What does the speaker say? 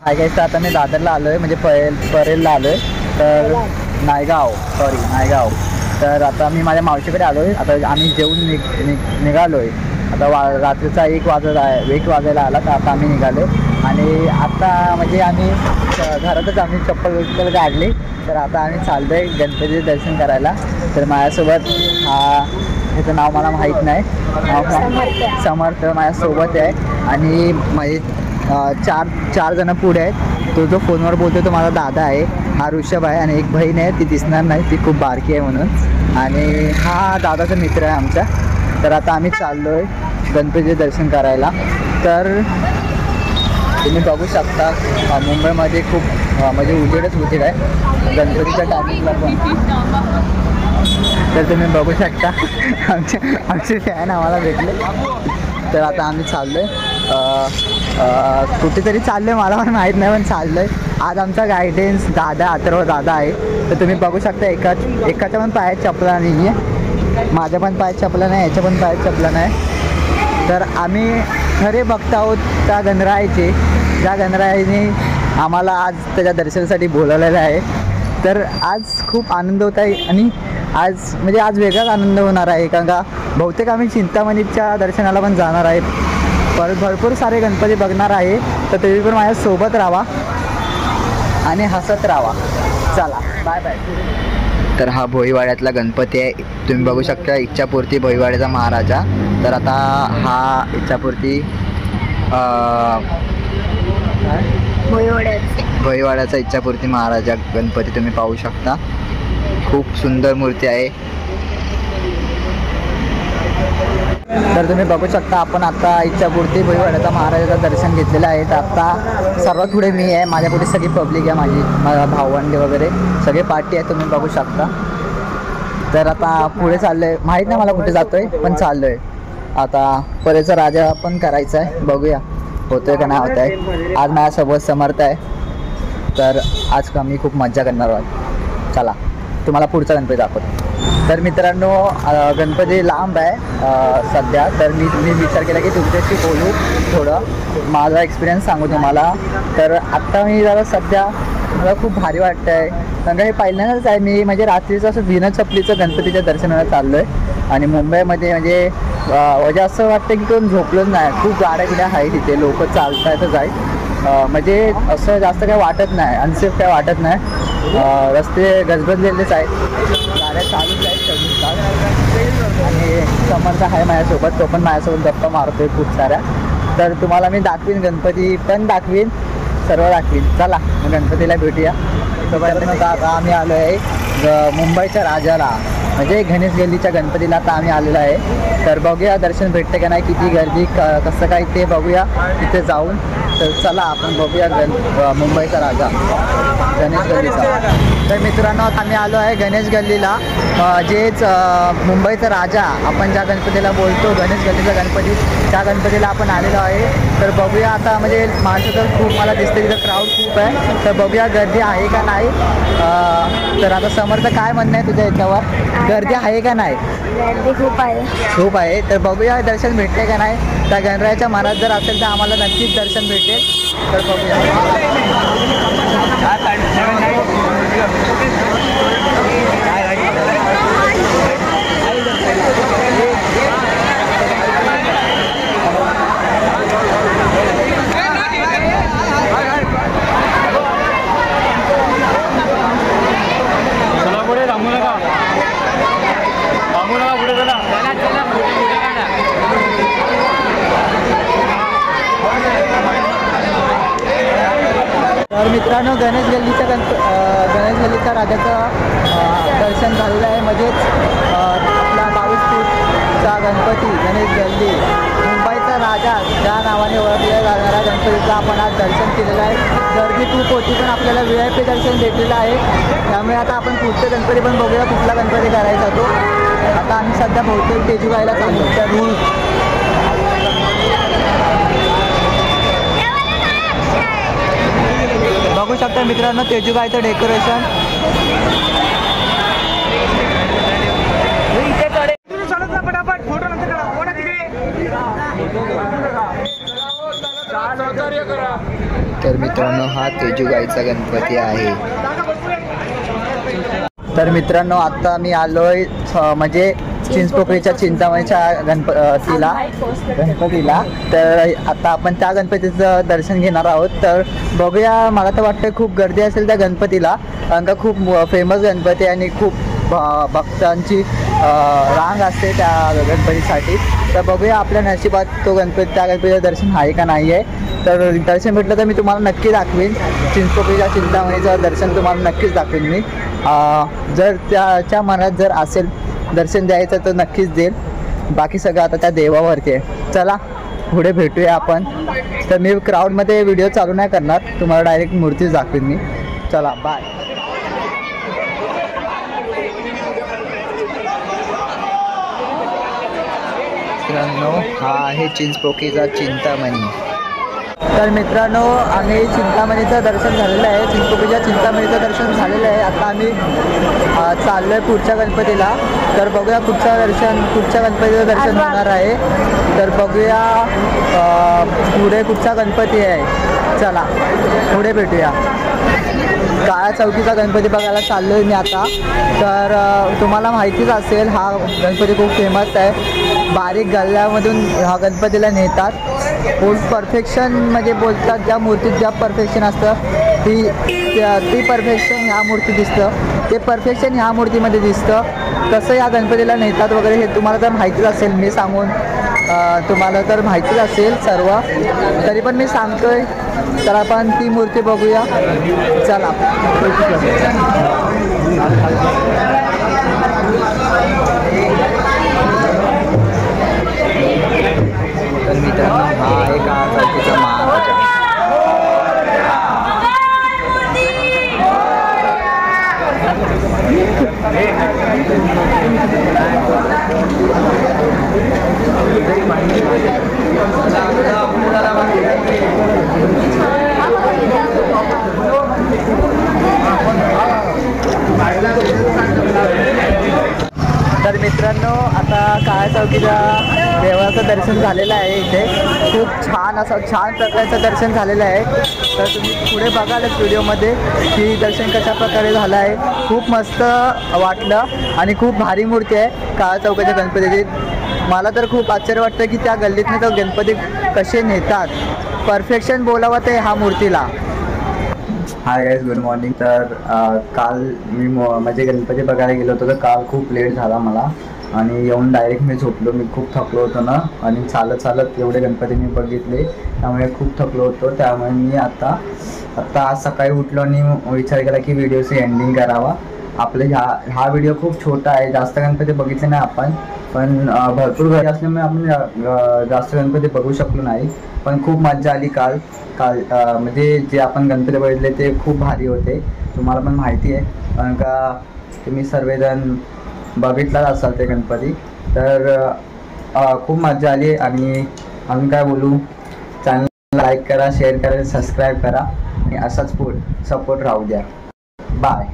काय काय आता मी दादरला आलो आहे, म्हणजे परेलला आलो आहे. तर नायगाव. तर आता मी माझ्या मावशीकडे आलो आहे. आता आम्ही जेवून निघालो आहे. आता रात्रीचा 1 वाजायला आला. तर आता आम्ही निघालो आणि आता म्हणजे आम्ही घरातच आम्ही चप्पल काढली. तर आता आम्ही चाललो आहे गणपतीचे दर्शन करायला. तर माझ्यासोबत ह्याचं नाव मला माहीत नाही, समर्थ माझ्यासोबत आहे. आणि माझे चार जण पुढे आहेत. तो जो फोनवर बोलतो तो माझा दादा आहे, हा ऋषभ आहे. आणि एक बहीण आहे, ती दिसणार नाही, ती खूप बारकी आहे म्हणून. आणि हा दादाचा मित्र आहे आमचा. तर आता आम्ही चाललो आहे गणपतीचे दर्शन करायला. तर तुम्ही बघू शकता मुंबईमध्ये खूप म्हणजे उजेड आहे गणपतीच्या टायमिंगला पण. तर तुम्ही बघू शकता आमचे फॅन आम्हाला भेटले. तर आता आम्ही चाललो आहे कुठेतरी चाललो आहे, मला पण माहीत नाही पण चाललो आहे. आज आमचा गायडन्स अथर्व दादा आहे. तर तुम्ही बघू शकता एकाच्या पण पायात चपला नाही आहे, माझ्या पण पायात चपला नाही, याच्या पण पायात चपला नाही. तर आम्ही खरे भक्त आहोत त्या गणरायाचे, ज्या गणरायाने आम्हाला आज त्याच्या दर्शनासाठी बोलवलेलं आहे. तर आज खूप आनंद होत आहे आणि आज वेगळाच आनंद होणार आहे. कारण का बहुतेक आम्ही चिंतामणीच्या दर्शनाला पण जाणार आहे. परत भरपूर सारे गणपती बघणार आहे. तर तुम्ही पण माझ्यासोबत राहा आणि हसत राहा. चला बाय बाय. तर हा भोईवाड्यातला गणपती आहे. तुम्ही बघू शकता इच्छापूर्ती भोईवाड्याचा महाराजा. तर आता हा इच्छापूर्ती भोईवाड्याचा इच्छापूर्ती महाराजा गणपती तुम्ही पाहू शकता. खूप सुंदर मूर्ती आहे. तर तुम्ही बघू शकता आपण आता इच्छापूर्ती भोईवाड्याचा महाराजाचं दर्शन घेतलेलं आहे. तर आता सर्वात पुढे मी आहे, माझ्या पुढे सगळी पब्लिक आहे, माझा भावंडे वगैरे सगळे पार्टी आहे, तुम्ही बघू शकता. तर आता पुढे चाललो आहे, माहीत नाही मला कुठे जातो आहे पण चाललो आहे. आता परेचा राजा पण करायचा आहे, बघूया होतोय का नाही होत आहे. आज माझ्यासोबत समर्थ आहे. तर आज मी खूप मजा करणार आहोत. चला तुम्हाला पुढचा गणपती दाखवतो. तर मित्रांनो गणपती लांब आहे सध्या. तर मी विचार केला की तुमच्याशी बोलू, थोडं माझा एक्सपिरियन्स सांगू तुम्हाला. तर आत्ता मी जरा सध्या मला खूप भारी वाटतं आहे, कारण का हे पहिल्यांदाच आहे मी म्हणजे रात्रीचं असं बिना चपलीचं गणपतीच्या दर्शनाला चाललो आहे. आणि मुंबईमध्ये म्हणजे असं वाटतं की कोण झोपलंच नाही, खूप गाड्या बिड्या आहे तिथे, लोक चालतायतच आहे. म्हणजे असं जास्त काही वाटत नाही, अनसेफ काय वाटत नाही. रस्ते गजबजलेलेच आहेत, गाड्या चालूच आहेत 24 तास. आणि समर्थ आहे माझ्यासोबत, तो पण माझ्यासोबत गप्पा मारतोय खूप साऱ्या. तर तुम्हाला मी दाखवीन, गणपती पण दाखवीन, सर्व दाखवीन. चला मग गणपतीला भेटूया. तोपर्यंत आता आम्ही आलो आहे मुंबईच्या राजाला, म्हणजे गणेश गल्लीच्या गणपतीला आता आम्ही आलेलो आहे. तर बघूया दर्शन भेटते का नाही, किती गर्दी कसं काय ते बघूया तिथे जाऊन. तर चला आपण बघूया मुंबईचा राजा गणेश गल्लीचा. तर मित्रांनो आम्ही आलो आहे गणेश गल्लीला, जेच मुंबईचा राजा आपण ज्या गणपतीला बोलतो, गणेश गल्लीचा गणपती, त्या गणपतीला आपण आलेलो आहे. तर बघूया आता म्हणजे माणसं तर खूप मला दिसते, तिथं क्राऊड खूप आहे. तर बघूया गर्दी आहे का नाही. तर आता समर्थ काय म्हणणं आहे तुझ्या याच्यावर, गर्दी आहे का नाही? गर्दी खूप आहे. तर बघूया दर्शन भेटते का नाही. त्या गणरायाच्या मनात जर असेल तर आम्हाला नक्कीच दर्शन भेटेल. तर बघूया. तर मित्रांनो गणेश गल्लीच्या राजाचं दर्शन झालेलं आहे. म्हणजेच आपला 22 फूटचा गणपती गणेश गल्ली, मुंबईचा राजा ज्या नावाने ओळखल्या जाणाऱ्या गणपतीचं आपण आज दर्शन केलेलं आहे. गर्दी खूप होती पण आपल्याला VIP दर्शन भेटलेलं आहे. त्यामुळे आता आपण पुढचे गणपती पण बघूया, कुठला गणपती करायचा तो. आता आम्ही सध्या बहुतेक तेजूबाईला चाललो. बघू शकता मित्रांनो तेजूबाईचं डेकोरेशन. तर मित्रांनो हा तेजूगाईचा गणपती आहे. तर मित्रांनो आता मी आलोय म्हणजे चिंचपोकळीच्या चिंतामणीच्या गणपतीला. तर आता आपण त्या गणपतीचं दर्शन घेणार आहोत. तर बघूया, मला तर वाटतं खूप गर्दी असेल त्या गणपतीला, कारण का खूप फेमस गणपती आणि खूप भक्तांची रांग असते त्या गणपतीसाठी. तर बघूया आपल्या नशिबात तो गणपती, त्या गणपतीचं दर्शन आहे का नाही आहे. तर दर्शन भेटलं तर मी तुम्हाला नक्की दाखवीन. चिंचपोकळीच्या चिंतामणीचं दर्शन तुम्हाला नक्कीच दाखवीन मी. जर त्याच्या मनात जर असेल दर्शन द्यायचं तर नक्कीच देईल. बाकी सगळं आता त्या देवावरती आहे. चला पुढे भेटूया आपण. तर मी क्राऊडमध्ये व्हिडिओ चालू नाही करणार, तुम्हाला डायरेक्ट मूर्तीच दाखवीन मी. चला बाय. मित्रांनो हा आहे चिंचपोकळीचा चिंतामणी. तर मित्रांनो आम्ही चिंतामणीचं दर्शन झालेलं आहे, चिंचपोकळीच्या चिंतामणीचं दर्शन झालेलं आहे. आता आम्ही चाललो आहे पुढच्या गणपतीला. तर बघूया कुठच्या गणपतीचं दर्शन होणार आहे. तर बघूया पुढे कुठचा गणपती आहे. चला पुढे भेटूया. काळ्या चौकीचा गणपती बघायला चाललो आहे मी आता. तर तुम्हाला माहितीच असेल हा गणपती खूप फेमस आहे. बारीक गल्ल्यामधून ह्या गणपतीला नेतात. परफेक्शन म्हणजे बोलतात, ज्या मूर्तीत ज्या परफेक्शन असतं ती परफेक्शन ह्या मूर्तीत दिसतं, ते परफेक्शन ह्या मूर्तीमध्ये दिसतं. तसं या गणपतीला नेतात वगैरे हे तुम्हाला तर माहितीच असेल. मी सांगून तुम्हाला तर माहितीच असेल सर्व, तरी पण मी सांगतोय. तर आपण ती मूर्ती बघूया. चला. तर मित्रांनो हा आहे काळा चौकीचा महाराजा. तर मित्रांनो आता काळ्या चौकीच्या देवाचं दर्शन झालेलं आहे. इथे खूप छान प्रकारचं दर्शन झालेलं आहे. तर तुम्ही पुढे बघालच व्हिडिओमध्ये की दर्शन कशा प्रकारे झालं आहे. खूप मस्त वाटलं आणि खूप भारी मूर्ती आहे काळ्या चौकाच्या गणपतीची. मला तर खूप आश्चर्य वाटतं की त्या गल्लीतनं तो गणपती कसे नेतात. परफेक्शन बोलावं ते ह्या मूर्तीला. Hi guys, good morning. तर काल मी म्हणजे गणपती बघायला गेलो होतो. तर काल खूप लेट झाला मला आणि येऊन डायरेक्ट मी झोपलो. मी खूप थकलो होतो ना, आणि चालत एवढे गणपती मी बघितले, त्यामुळे खूप थकलो होतो. त्यामुळे मी आता आज सकाळी उठलो आणि विचार केला की व्हिडिओचं एंडिंग करावा. आपले हा व्हिडिओ खूप छोटा आहे, जास्त गणपती बघितले नाही आपण, पण भरपूर घरी असल्यामुळे आपण जास्त गणपती बघू शकलो नाही. पण खूप मजा आली काल म्हणजे जे आपण गणपती बघितले ते खूप भारी होते. तुम्हाला पण माहिती आहे, कारण का तुम्ही सर्वजण बघितलाच असाल ते गणपती. तर खूप मजा आली. आणि आम्ही काय बोलू, चॅनलला लाईक करा, शेअर करा, सबस्क्राईब करा आणि असाच सपोर्ट राहू द्या. बाय.